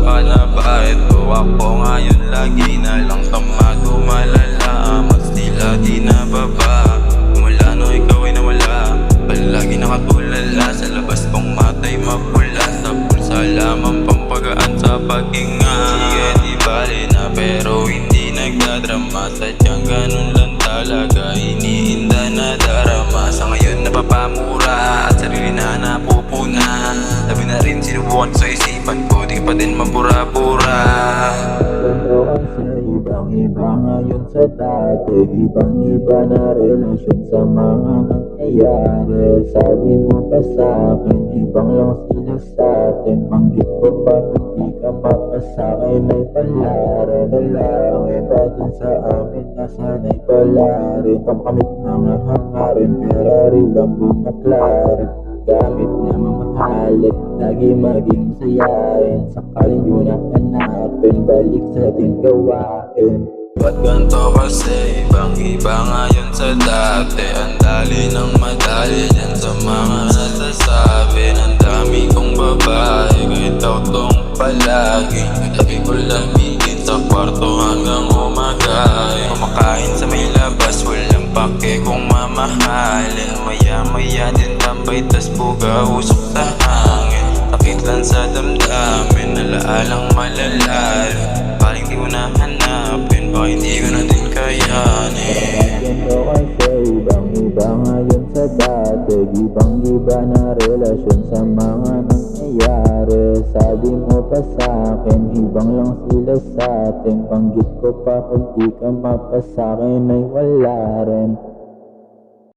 ka na ba? Ito ako ngayon lagi na lang tamado malala. Mas tila di nababa mula no ikaw ay nawala. Palagi nakatulala sa labas kong matay mapula. Sa pulsa lamang pampagaan sa paghinga. Sige di bali na pero hindi nagdadrama. Sadyang ganun lang talaga, iniinda na darama. Sa ngayon napapamura at sarili na napupuna. Sabi na rin sinubukan sa isipan ko, di pa din mabura-bura. Pero kasi ibang-iba ngayon sa dati. Ibang-iba na relasyon sa mga nangyayari. Sabi mo pa sa'kin, ibang lang sila sa'tin. Manggit ko pa, hindi ka mapasakin ay pala rin. Nalangin natin sa amin, nasanay pala rin. Pamkamit na nga hangarin, pera rin lang bumaklarin. Gamit na mamahalin, lagi maging masayain. Sakaling di mo na hanapin, balik sa ating gawain. Ba't ganito kasi ibang-iba ngayon sa dati? Ang dali ng madali dyan sa mga nasasabi. Ang dami kong babae, kahit ikaw tong palagi. Tabi ko lamigin sa kwarto hanggang umagain. Kumakain sa may labas, walang pake kung mamahalin. Maya-maya din tambay, tas buga usok sa hangin. Sakit lang sa damdamin, alaalang malalalim. Paling di mo na hanapin, baka hindi ko na din kayanin. Ganito kasi ibang-iba ngayon sa dati. Ibang-iba na relasyon sa mga nangyayari. Sabi mo pa sa'kin, ibang lang sila sa'tin. Panggit ko pa kung di ka mapasakin ay wala rin.